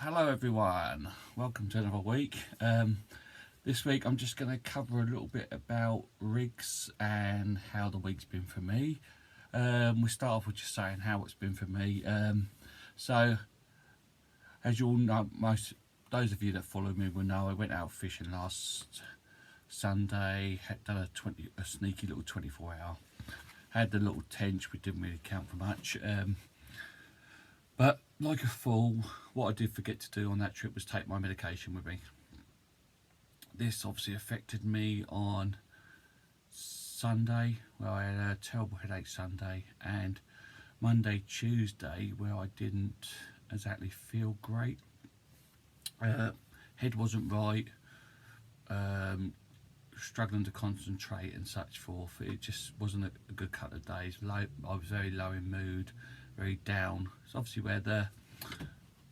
Hello everyone, welcome to another week. This week I'm just going to cover a little bit about rigs and how the week's been for me. We start off with just saying how it's been for me. So as you all know, most those of you that follow me will know I went out fishing last Sunday, had done a sneaky little 24 hour. Had the little tench, which didn't really count for much. But like a fool, what I did forget to do on that trip was take my medication with me. This obviously affected me on Sunday, where I had a terrible headache Sunday, and Monday, Tuesday, where I didn't exactly feel great. Head wasn't right, struggling to concentrate and such forth. It just wasn't a good couple of days. I was very low in mood, very down. It's obviously where the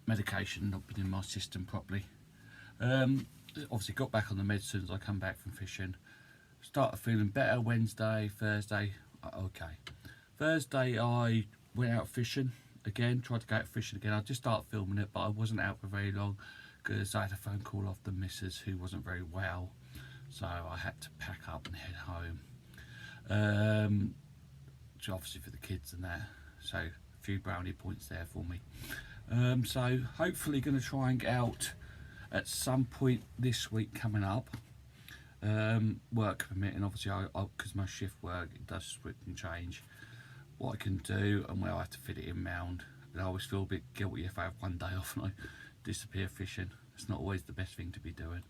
medication not been in my system properly. Obviously got back on the meds as soon as I come back from fishing. Started feeling better Wednesday, Thursday. Okay. Thursday I went out fishing again, tried to go out fishing again. I just started filming it, but I wasn't out for very long because I had a phone call off the missus who wasn't very well. So I had to pack up and head home. Which obviously for the kids and that. So a few brownie points there for me. So hopefully going to try and get out at some point this week coming up. Work permitting, obviously, because my shift work it does switch and change. What I can do and where I have to fit it in round. And I always feel a bit guilty if I have one day off and I disappear fishing. It's not always the best thing to be doing.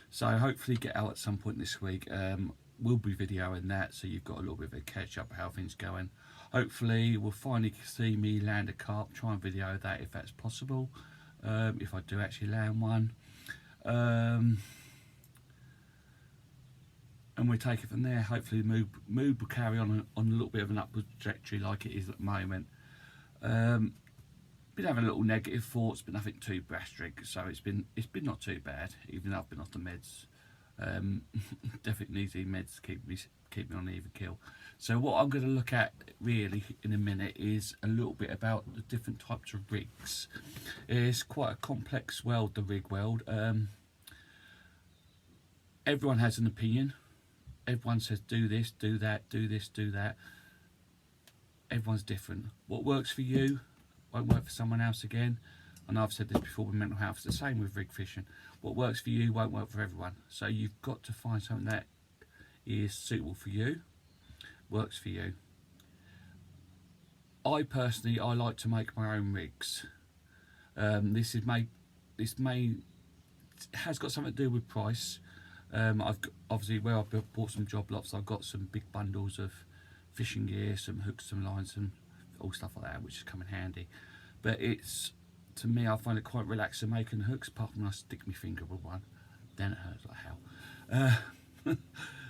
So hopefully get out at some point this week. We'll be videoing that, so you've got a little bit of a catch up how things going. Hopefully we'll finally see me land a carp, try and video that if that's possible, if I do actually land one, and we'll take it from there. Hopefully the mood will carry on a little bit of an upward trajectory like it is at the moment. Been having a little negative thoughts, but nothing too drastic, so it's been not too bad, even though I've been off the meds. Definitely needs these meds to keep me on even keel. So what I'm going to look at really in a minute is a little bit about the different types of rigs. It's quite a complex world, the rig world. Everyone has an opinion. Everyone says do this, do that, do this, do that. Everyone's different. What works for you won't work for someone else again. I know I've said this before with mental health, it's the same with rig fishing. What works for you won't work for everyone. So you've got to find something that is suitable for you, works for you. I personally, I like to make my own rigs. This has got something to do with price. Obviously where I've bought some job lots, I've got some big bundles of fishing gear, some hooks, some lines, and all stuff like that, which is come in handy. But to me, I find it quite relaxing making hooks, apart from when I stick my finger with one, then it hurts like hell.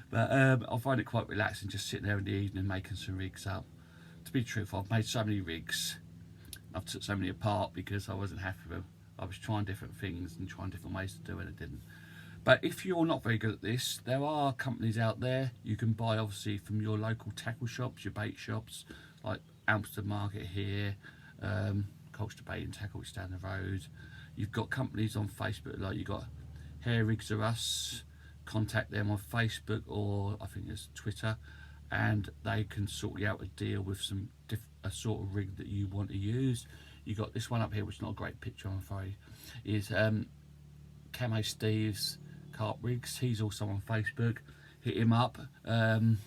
But I find it quite relaxing just sitting there in the evening making some rigs up. To be truthful, I've made so many rigs, I've took so many apart because I wasn't happy with them. I was trying different things and trying different ways to do it, and it didn't. But if you're not very good at this, there are companies out there you can buy, obviously, from your local tackle shops, your bait shops, like Amsterdam Market here, Colchester Bait and Tackle, which is down the road. You've got companies on Facebook, like you've got Hair Rigs Are Us. Contact them on Facebook or I think it's Twitter, and they can sort you out a deal with a sort of rig that you want to use. You got this one up here, which is not a great picture, I'm afraid. Is Camo Steve's Carp Rigs. He's also on Facebook. Hit him up. You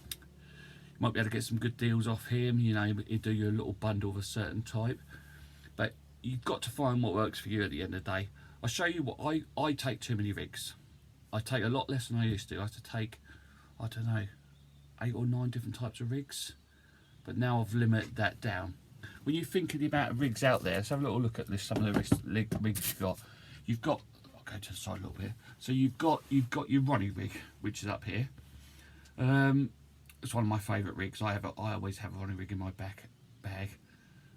might be able to get some good deals off him. You know, he'll do you a little bundle of a certain type. But you've got to find what works for you at the end of the day. I'll show you what I take too many rigs. I take a lot less than I used to. I have to take, I don't know, 8 or 9 different types of rigs. But now I've limited that down. When you think of the amount of rigs out there, let's have a little look at this. Some of the rigs you've got. I'll go to the side a little bit. So you've got your Ronnie rig, which is up here. It's one of my favourite rigs. I always have a Ronnie rig in my bag.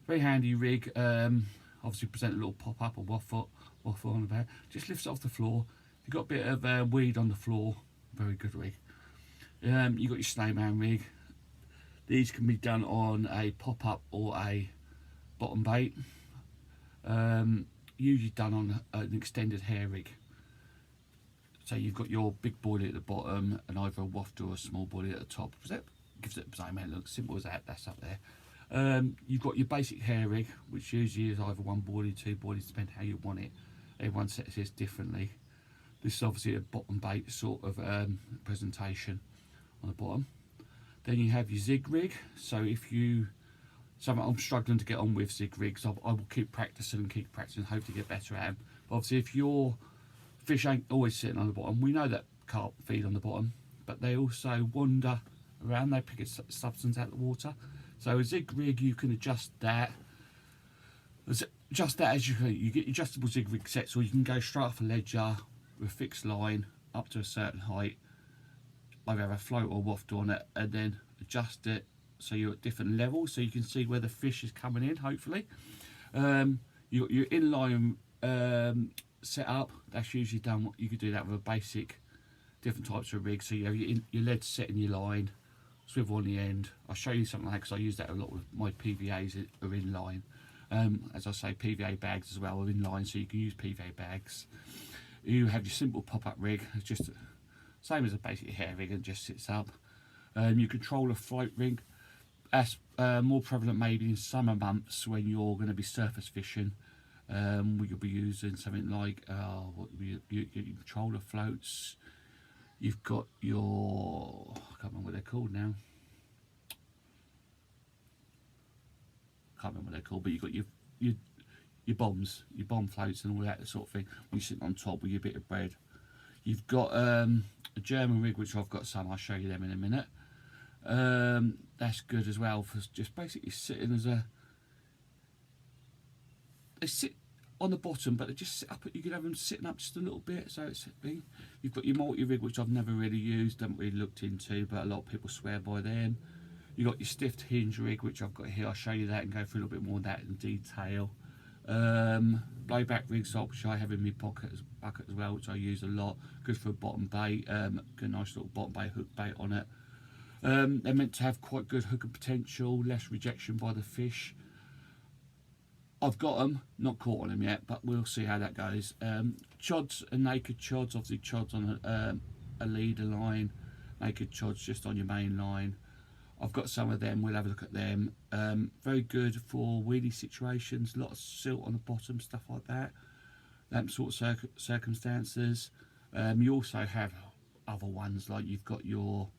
Very handy rig. Obviously present a little pop up or waffle on the back. Just lifts it off the floor. You've got a bit of weed on the floor, very good rig. You've got your snowman rig. These can be done on a pop-up or a bottom bait. usually done on an extended hair rig. So you've got your big boilie at the bottom and either a waft or a small boilie at the top. That gives it the same look, simple as that, that's up there. You've got your basic hair rig, which usually is either one boilie, two boilies, depending how you want it. Everyone sets this differently. This is obviously a bottom bait sort of presentation on the bottom. Then you have your zig rig. So if you, something I'm struggling to get on with zig rigs, I will keep practicing and hope to get better at them. But obviously if your fish ain't always sitting on the bottom, we know that carp feed on the bottom, but they also wander around, they pick a substance out of the water. So a zig rig, you can adjust that. Adjust that as you get adjustable zig rig sets, or you can go straight off a ledger with a fixed line up to a certain height, either have a float or waft on it, and then adjust it so you're at different levels so you can see where the fish is coming in, hopefully. Your inline set up, that's usually done. You could do that with a basic different types of rigs. So you have your lead set in your line, swivel on the end. I'll show you something like that because I use that a lot with my PVAs are inline. As I say, PVA bags as well are inline, so you can use PVA bags. You have your simple pop-up rig, it's just same as a basic hair rig, and just sits up. You control a float rig. That's more prevalent maybe in summer months when you're going to be surface fishing. You'll be using something like you controller floats. You've got your, I can't remember what they're called now. Can't remember what they're called, but you've got your bombs, your bomb floats and all that sort of thing. When you sit on top with your bit of bread. You've got a German rig, which I've got some. I'll show you them in a minute. That's good as well for just basically sitting as a. They sit on the bottom, but they just sit up. You can have them sitting up just a little bit, so it's big. You've got your multi rig, which I've never really used, haven't really looked into, but a lot of people swear by them. You've got your stiffed hinge rig, which I've got here. I'll show you that and go through a little bit more of that in detail. Blowback rigs, which I have in my bucket as well, which I use a lot. Good for a bottom bait. Good nice little bottom bait, hook bait on it. They're meant to have quite good hooking potential, less rejection by the fish. I've got them, not caught on them yet, but we'll see how that goes. Chods and naked chods, obviously chods on a leader line, naked chods just on your main line. I've got some of them, we'll have a look at them. Very good for wheelie situations, a lot of silt on the bottom, stuff like that. That sort of circumstances. You also have other ones, like you've got your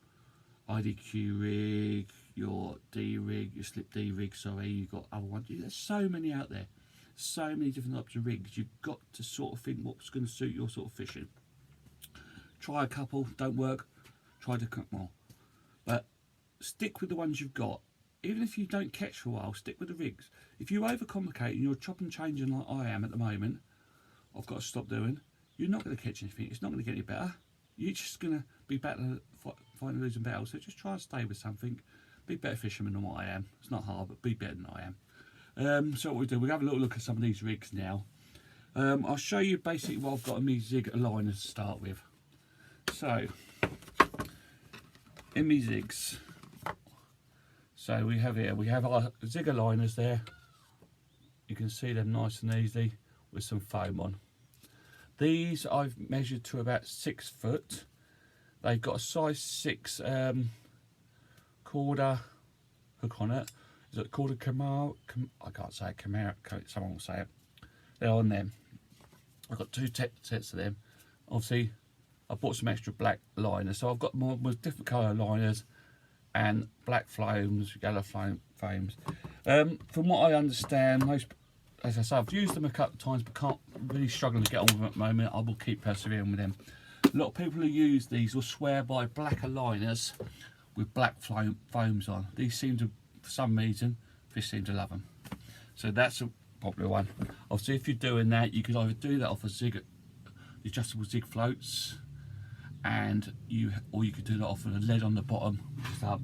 IDQ rig, your D rig, your slip D rig, sorry, you've got other ones. There's so many out there, so many different types of rigs. You've got to sort of think what's going to suit your sort of fishing. Try a couple, don't work, try to cook more. But stick with the ones you've got. Even if you don't catch for a while, stick with the rigs. If you overcomplicate and you're chopping and changing like I am at the moment, I've got to stop doing, you're not going to catch anything. It's not going to get any better. You're just going to be better fighting losing battles. So just try and stay with something. Be a better fisherman than what I am. It's not hard, but be better than I am. So what we do, we'll have a little look at some of these rigs now. I'll show you basically what I've got in my zig aligners to start with. So, in my zigs, so we have our zig aligners there. You can see them nice and easy with some foam on. These I've measured to about 6 foot. They've got a size 6 quarter hook on it. Is it called a Camaro? I can't say it, Camaro, someone will say it. They're on them. I've got 2 sets of them. Obviously, I bought some extra black liners, so I've got more with different colour liners and black foams, yellow foams. From what I understand, as I say, I've used them a couple of times, but can't really struggling to get on with them at the moment. I will keep persevering with them. A lot of people who use these will swear by blacker liners with black foams on. These seem to, for some reason, fish seem to love them. So that's a popular one. Obviously, if you're doing that, you can either do that off a zig, adjustable zig floats, or you could do that off with a lead on the bottom. So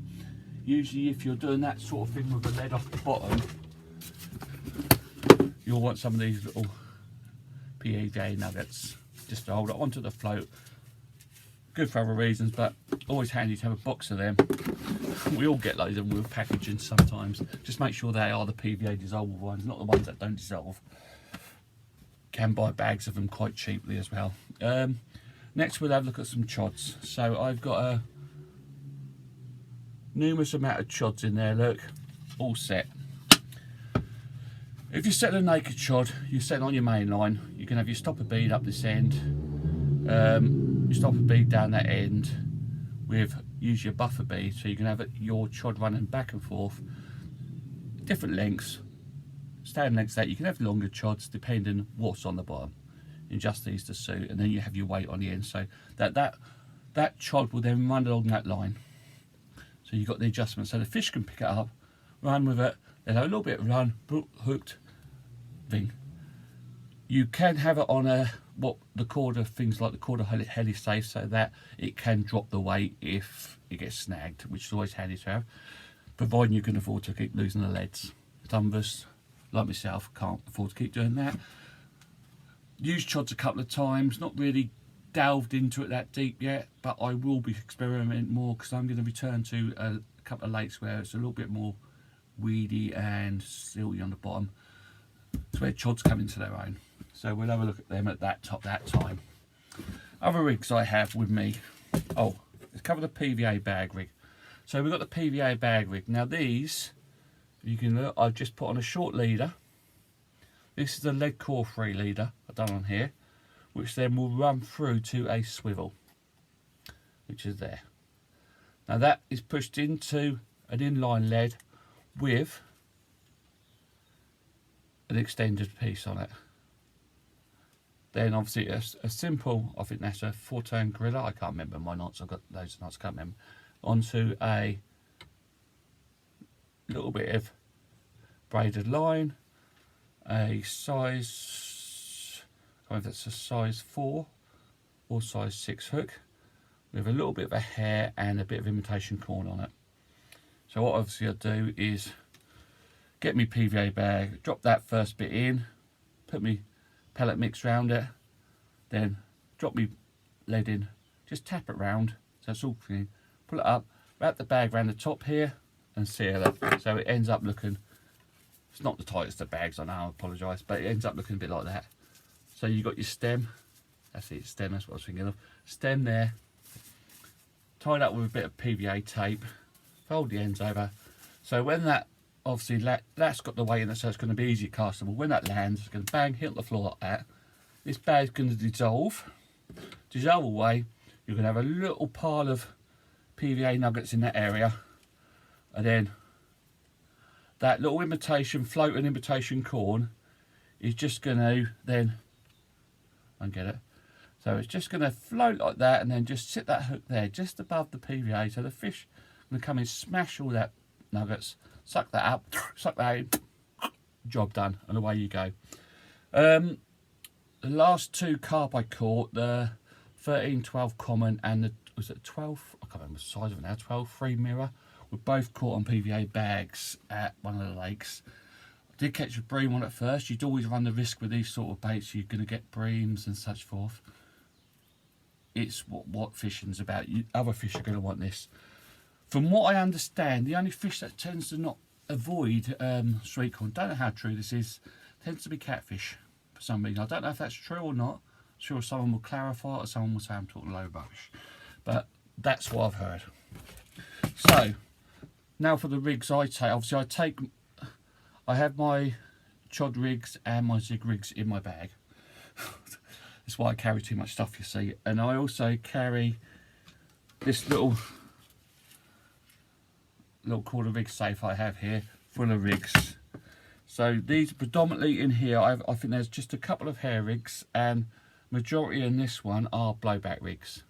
usually, if you're doing that sort of thing with a lead off the bottom, you'll want some of these little PVA nuggets just to hold it onto the float. Good for other reasons, but always handy to have a box of them. We all get loads of them with packaging sometimes. Just make sure they are the PVA dissolvable ones, not the ones that don't dissolve. can buy bags of them quite cheaply as well. Next we'll have a look at some chods. So I've got a numerous amount of chods in there, look, all set. If you set a naked chod, you set it on your main line, you can have your stopper bead up this end, your stopper bead down that end, use your buffer bead, so you can have your chod running back and forth, different lengths, standard lengths that you can have longer chods depending what's on the bottom. You adjust these to suit, and then you have your weight on the end, so that chod will then run along that line. So you've got the adjustment, so the fish can pick it up, run with it, then have a little bit of run, hooked thing. You can have it on the cord of things like the cord of heli safe, so that it can drop the weight if it gets snagged, which is always handy to have, providing you can afford to keep losing the leads. Some of us, like myself, can't afford to keep doing that. Used chods a couple of times, not really delved into it that deep yet, but I will be experimenting more because I'm going to return to a couple of lakes where it's a little bit more weedy and silty on the bottom. It's where chods come into their own. So we'll have a look at them at that time. Other rigs I have with me. Oh, let's cover the PVA bag rig. So we've got the PVA bag rig. Now these, you can look, I've just put on a short leader. This is the lead core free leader I've done on here, which then will run through to a swivel, which is there. Now that is pushed into an inline lead with an extended piece on it. Then obviously a simple, I think that's a 4-tone gorilla, I can't remember my knots, I've got those knots, I can't remember, onto a little bit of braided line, a size, I don't know if that's a size 4 or size 6 hook, with a little bit of a hair and a bit of imitation corn on it. So what obviously I'll do is get my PVA bag, drop that first bit in, put my pellet mix around it, then drop my lead in, just tap it round so it's all clean, pull it up, wrap the bag around the top here and seal it, so it ends up looking, it's not the tightest of bags, I know, I apologise, but it ends up looking a bit like that. So you've got your stem, that's it, stem, that's what I was thinking of, stem there, tied up with a bit of PVA tape, fold the ends over, so when that, obviously that's got the weight in it, so it's going to be easy castable. When that lands, it's going to bang, hit on the floor like that. This bag's going to dissolve away. You're going to have a little pile of PVA nuggets in that area, and then that little floating imitation corn is just going to then, get it. So it's just going to float like that, and then just sit that hook there, just above the PVA. So the fish are going to come in, smash all that nuggets, suck that up, suck that in, job done, and away you go. The last two carp I caught, the 13-12 common and the, was it 12, I can't remember the size of it now, 12-3 mirror, were both caught on PVA bags at one of the lakes. I did catch a bream on it first. You'd always run the risk with these sort of baits, you're going to get breams and such forth. It's what fishing's about. Other fish are going to want this. From what I understand, the only fish that tends to not avoid sweet corn, don't know how true this is, tends to be catfish for some reason. I don't know if that's true or not. I'm sure someone will clarify or someone will say I'm talking low rubbish. But that's what I've heard. So, now for the rigs I take. Obviously I have my chod rigs and my zig rigs in my bag. That's why I carry too much stuff, you see. And I also carry this little quarter rig safe I have here full of rigs. So these predominantly in here, I think there's just a couple of hair rigs, and majority in this one are blowback rigs,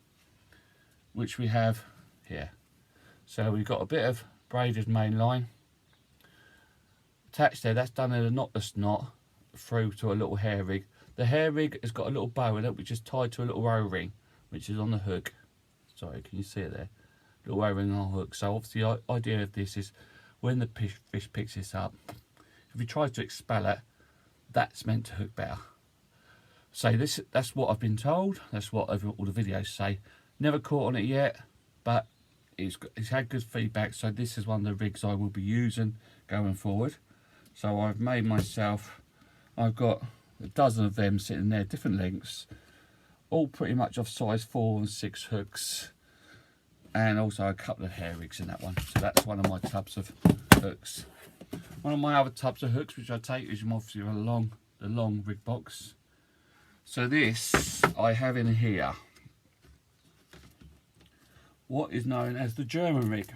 which we have here. So we've got a bit of braided main line attached there. That's done in a knotless knot through to a little hair rig. The hair rig has got a little bow in it, which is tied to a little O-ring, which is on the hook. Sorry, can you see it there? Little O-ring on the hook. So obviously the idea of this is when the fish picks this up, if he tries to expel it, that's meant to hook better. So that's what I've been told. That's what all the videos say. Never caught on it yet, but it's had good feedback. So this is one of the rigs I will be using going forward. So I've made myself, I've got a dozen of them sitting there, different lengths, all pretty much of size 4 and 6 hooks, and also a couple of hair rigs in that one. So that's one of my tubs of hooks. One of my other tubs of hooks which I take is obviously the long rig box. So this I have in here what is known as the German rig.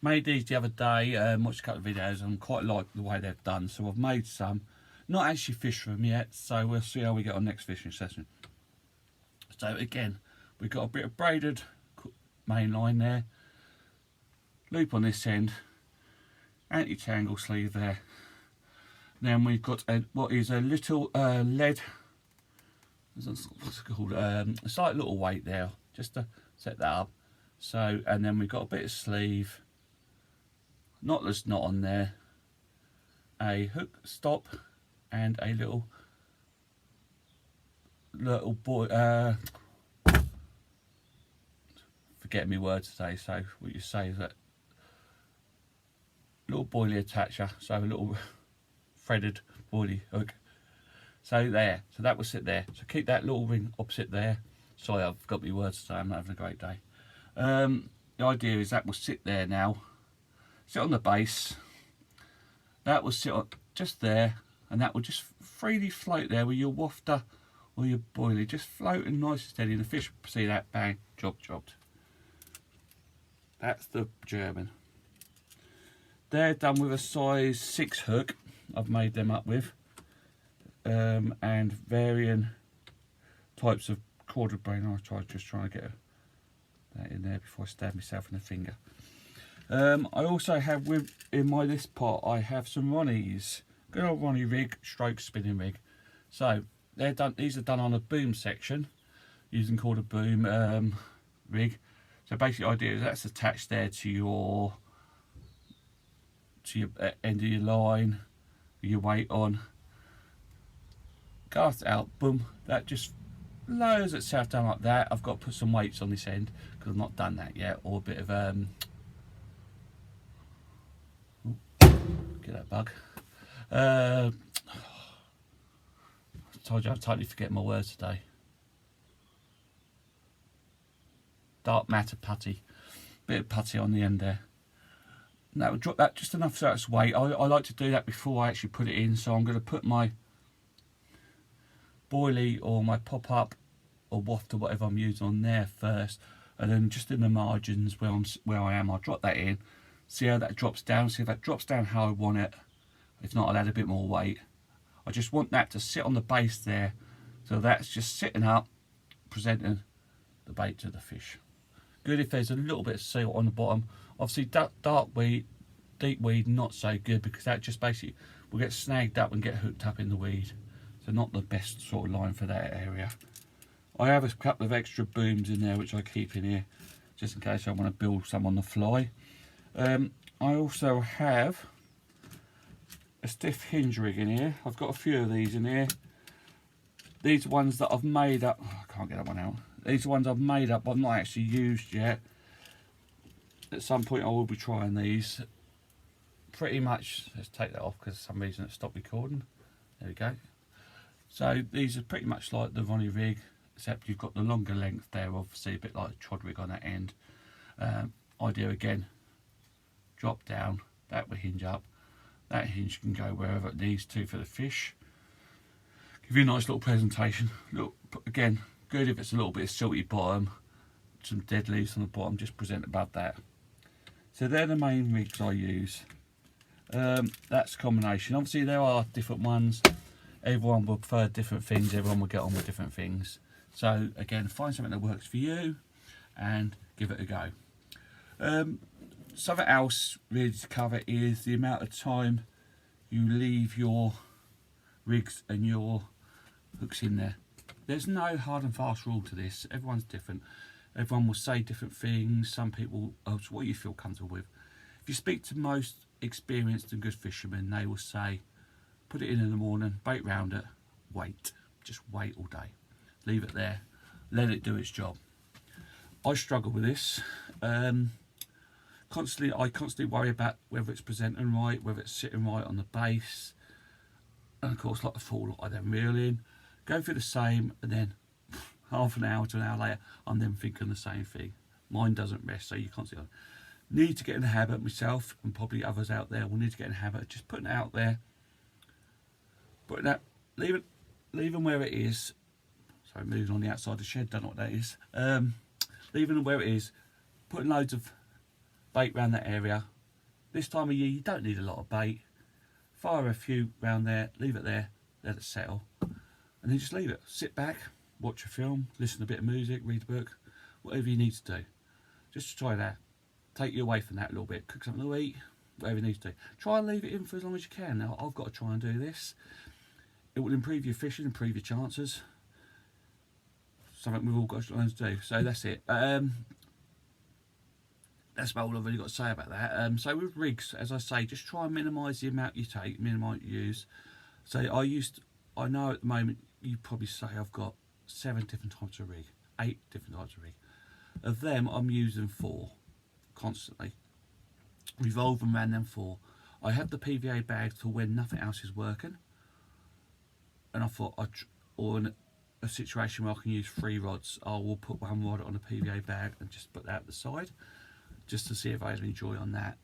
Made these the other day, watched a couple of videos and quite like the way they've done, so I've made some. Not actually fished for them yet, so we'll see how we get on next fishing session. So again, we've got a bit of braided main line there, loop on this end, anti-tangle sleeve there. Then we've got what is a little lead, what's it called, a slight little weight there, just to set that up. So, and then we've got a bit of sleeve, knotless knot on there, a hook stop, and a little forget me words today, so what you say is that little boilie attacher, so a little threaded boilie hook. So there, so that will sit there. So keep that little ring opposite there. Sorry, I've got my words today, I'm not having a great day. The idea is that will sit there now, sit on the base, that will sit on just there, and that will just freely float there with your wafter or your boilie, just floating nice and steady, and the fish will see that, bang, job dropped. That's the German. They're done with a size 6 hook, I've made them up with, and varying types of corded brain. I'll just trying to get that in there before I stab myself in the finger. I also have in this pot I have some Ronnies, good old Ronnie rig, stroke spinning rig. So they're done. These are done on a boom section using called a boom rig. So basically, the idea is that's attached there to your end of your line, with your weight on. Cast it out, boom. That just lowers itself down like that. I've got to put some weights on this end because I've not done that yet, or a bit of get that bug. I told you I totally forget my words today. Dark matter putty, bit of putty on the end there. And that would drop that just enough so it's weight. I like to do that before I actually put it in, so I'm going to put my boilie or my pop-up or waft or whatever I'm using on there first, and then just in the margins where I am, I'll drop that in, see how that drops down, see if that drops down how I want it. If not, I'll add a bit more weight. I just want that to sit on the base there, so that's just sitting up, presenting the bait to the fish. Good if there's a little bit of silt on the bottom. Obviously dark weed, deep weed, not so good, because that just basically will get snagged up and get hooked up in the weed. So not the best sort of line for that area. I have a couple of extra booms in there which I keep in here just in case I want to build some on the fly. I also have a stiff hinge rig in here. I've got a few of these in here. These ones that I've made up, oh, I can't get that one out. These ones I've made up, I've not actually used yet. At some point I will be trying these. Pretty much, let's take that off because for some reason it stopped recording. There we go. So these are pretty much like the Ronnie rig, except you've got the longer length there, obviously a bit like a trod rig on that end. Idea again, drop down, that will hinge up. That hinge can go wherever it needs to for the fish. Give you a nice little presentation. Look, again, good if it's a little bit of silty bottom, some dead leaves on the bottom, just present above that. So they're the main rigs I use. That's a combination. Obviously there are different ones. Everyone will prefer different things, everyone will get on with different things. So again, find something that works for you and give it a go. Something else really to cover is the amount of time you leave your rigs and your hooks in there. There's no hard and fast rule to this. Everyone's different. Everyone will say different things. Some people, it's what you feel comfortable with. If you speak to most experienced and good fishermen, they will say, put it in the morning, bait round it, wait. Just wait all day. Leave it there. Let it do its job. I struggle with this. I constantly worry about whether it's presenting right, whether it's sitting right on the base. And of course, like the fall, I then reel in, go through the same, and then half an hour to an hour later, I'm then thinking the same thing. Mine doesn't rest, so you can't see it. Need to get in the habit, myself and probably others out there will need to get in the habit of just putting it out there, putting that, leaving where it is. Sorry, moving on the outside of the shed, don't know what that is. Leaving it where it is, putting loads of bait around that area. This time of year, you don't need a lot of bait. Fire a few round there, leave it there, let it settle, and then just leave it. Sit back, watch a film, listen to a bit of music, read a book, whatever you need to do. Just to try that. Take you away from that a little bit. Cook something to eat, whatever you need to do. Try and leave it in for as long as you can. Now, I've got to try and do this. It will improve your fishing, improve your chances. Something we've all got to learn to do. So that's it. That's about all I've really got to say about that. So with rigs, as I say, just try and minimise the amount you take, minimise your use. So I know at the moment you probably say I've got 7 different types of rig, 8 different types of rig. Of them, I'm using 4 constantly. Revolve and ran them 4. I have the PVA bag for when nothing else is working, and I thought or in a situation where I can use 3 rods, I will put 1 rod on a PVA bag and just put that at the side, just to see if I have any joy on that.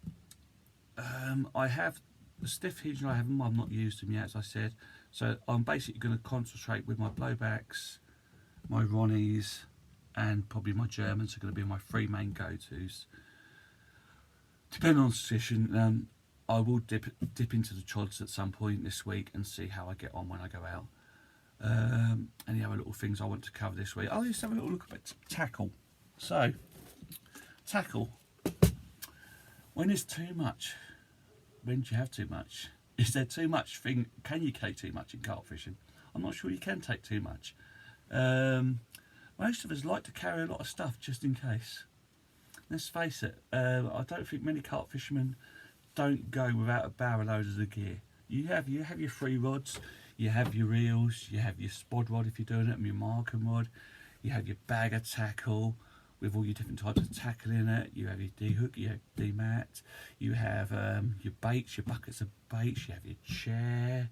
I have the stiff hinge, and I've not used them yet, as I said. So I'm basically going to concentrate with my blowbacks, my Ronnies, and probably my Germans are going to be my 3 main go-tos. Depending on the situation, I will dip into the chods at some point this week and see how I get on when I go out. Any other little things I want to cover this week? I'll just have a little look at tackle. So, tackle. When is too much? When do you have too much? Is there too much thing? Can you take too much in carp fishing? I'm not sure you can take too much. Most of us like to carry a lot of stuff just in case. Let's face it, I don't think many carp fishermen don't go without a barrel load of the gear. You have your 3 rods, you have your reels, you have your spod rod if you're doing it, and your marking rod, you have your bag of tackle with all your different types of tackle in it, you have your D-hook, you have D-mat, you have your baits, your buckets of baits, you have your chair.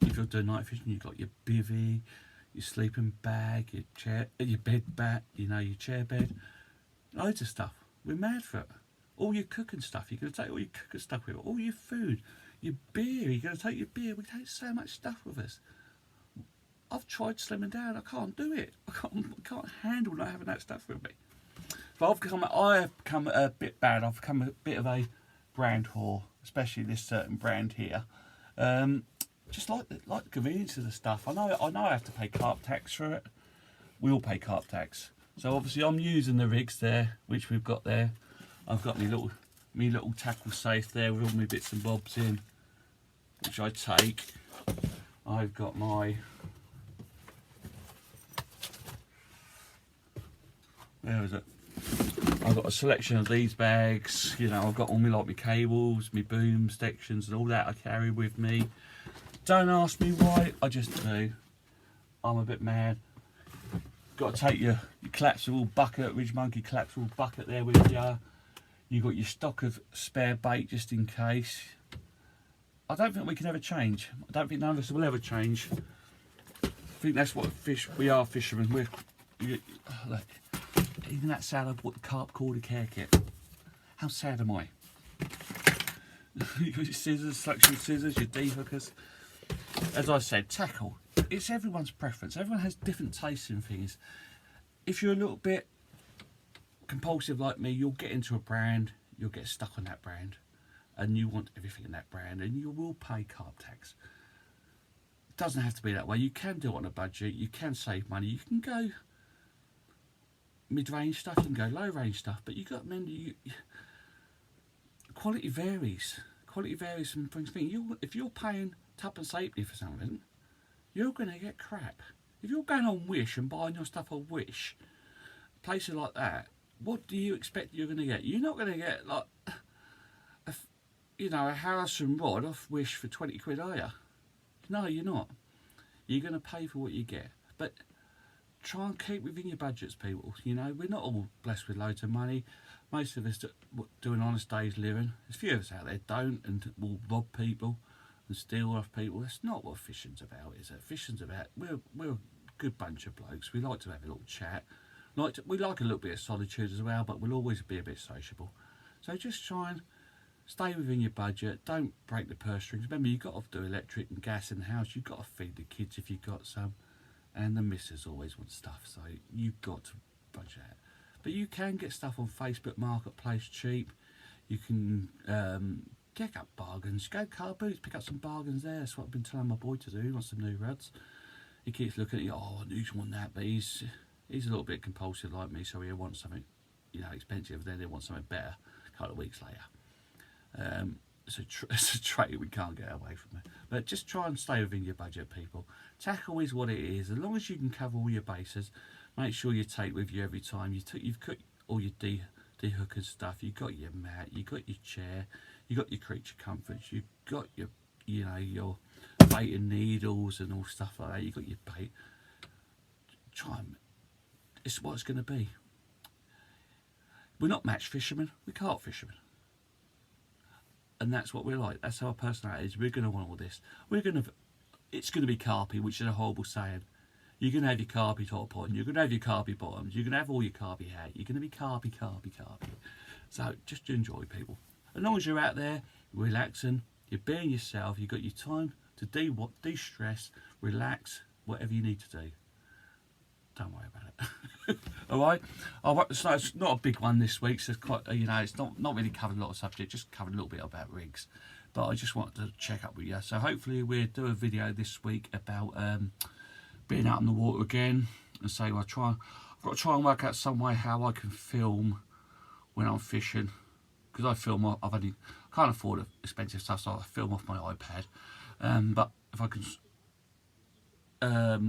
If you're doing night fishing, you've got your bivvy, your sleeping bag, your chair, your bed bat, your chair bed. Loads of stuff. We're mad for it. All your cooking stuff, you're going to take all your cooking stuff with it. All your food, your beer, you're going to take your beer. We take so much stuff with us. I've tried slimming down. I can't do it. I can't handle not having that stuff with me. But I have become a bit bad. I've become a bit of a brand whore, especially this certain brand here. Just like the convenience of the stuff. I know I have to pay carp tax for it. We all pay carp tax. So obviously I'm using the rigs there, which we've got there. I've got my little tackle safe there with all my bits and bobs in, which I take. I've got my, where is it? I've got a selection of these bags. I've got all my cables, my boom sections, and all that I carry with me. Don't ask me why, I just do. I'm a bit mad. Got to take your collapsible bucket, Ridge Monkey collapsible bucket there with you. You've got your stock of spare bait just in case. I don't think we can ever change. I don't think none of us will ever change. I think that's what we are fishermen. Look, even that sad of what the carp called a care kit. How sad am I? You've got your scissors, suction scissors, your D-hookers. As I said, tackle. It's everyone's preference. Everyone has different tastes in things. If you're a little bit compulsive like me, you'll get into a brand, you'll get stuck on that brand, and you want everything in that brand, and you will pay carp tax. It doesn't have to be that way. You can do it on a budget. You can save money. You can go mid-range stuff. You can go low-range stuff. But you got to remember, quality varies. Quality varies from things. If you're paying tuppence halfpenny for something, you're going to get crap. If you're going on Wish and buying your stuff on Wish, places like that, what do you expect you're going to get? You're not going to get like a Harrison rod off Wish for 20 quid, are you? No, you're not. You're going to pay for what you get. But try and keep within your budgets, people. We're not all blessed with loads of money. Most of us do an honest day's living. There's a few of us out there don't and will rob people. and steal off people. That's not what fishing's about, is it? Fishing's about, we're a good bunch of blokes. We like to have a little chat. We like a little bit of solitude as well, but we'll always be a bit sociable. So just try and stay within your budget. Don't break the purse strings. Remember, you've got to do electric and gas in the house. You've got to feed the kids if you've got some. And the missus always wants stuff, so you've got to budget. But you can get stuff on Facebook Marketplace cheap. You can get up bargains. Go car boots, pick up some bargains there. That's what I've been telling my boy to do. He wants some new rods. He keeps looking at you, oh, I need one that, but he's a little bit compulsive like me, so he'll want something, expensive, then he'll want something better a couple of weeks later. It's a trait we can't get away from it. But just try and stay within your budget, people. Tackle is what it is. As long as you can cover all your bases, make sure you take with you every time. You've got all your de-hooker stuff. You've got your mat. You've got your chair. You've got your creature comforts. You've got your, your bait and needles and all stuff like that. You've got your bait. It's what it's going to be. We're not match fishermen. We're carp fishermen. And that's what we're like. That's our personality is. We're going to want all this. It's going to be carpy, which is a horrible saying. You're going to have your carpy top on. You're going to have your carpy bottoms. You're going to have all your carpy hat. You're going to be carpy. So just enjoy, people. As long as you're out there relaxing, you're being yourself, you've got your time to de-stress, relax, whatever you need to do. Don't worry about it. All right. So it's not a big one this week. So it's quite, it's not really covered a lot of subject. Just covered a little bit about rigs. But I just wanted to check up with you. So hopefully we'll do a video this week about being out in the water again. And say I've got to try and work out some way how I can film when I'm fishing. Because I can't afford expensive stuff, so I film off my iPad. But if I can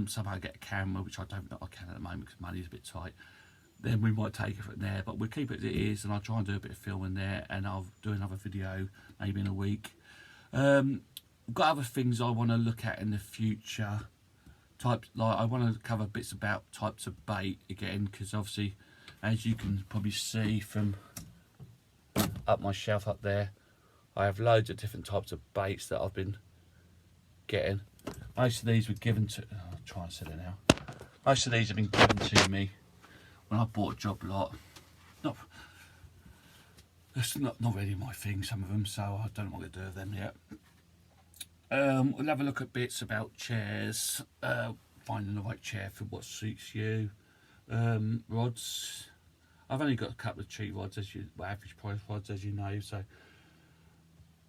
somehow get a camera, which I don't know I can at the moment because money's a bit tight, then we might take it from there. But we'll keep it as it is, and I'll try and do a bit of filming there, and I'll do another video maybe in a week. I've got other things I want to look at in the future. I want to cover bits about types of bait again, because obviously, as you can probably see from up my shelf up there, I have loads of different types of baits that I've been getting. Most of these were given to, I'll try and set it now. Most of these have been given to me when I bought a job lot. It's not really my thing, some of them, so I don't know what to do with them yet. We'll have a look at bits about chairs, finding the right chair for what suits you. Rods. I've only got a couple of cheap rods, average price rods, as you know, so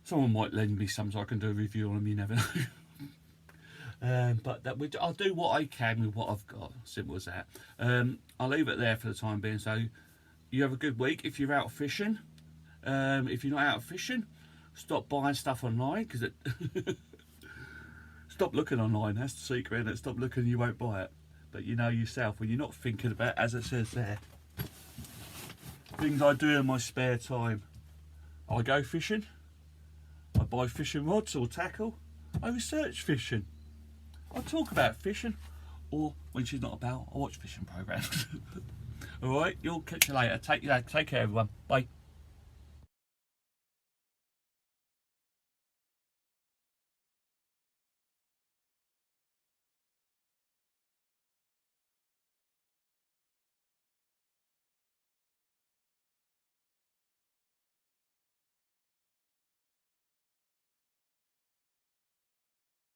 someone might lend me some so I can do a review on them, you never know. But I'll do what I can with what I've got, simple as that. I'll leave it there for the time being, so you have a good week if you're out fishing. If you're not out fishing, stop buying stuff online, because stop looking online, that's the secret, isn't it? Stop looking, you won't buy it. But you know yourself, when you're not thinking about, as it says there, things I do in my spare time. I go fishing, I buy fishing rods or tackle, I research fishing, I talk about fishing, or when she's not about, I watch fishing programs. Alright, you'll catch you later. Take care everyone, bye.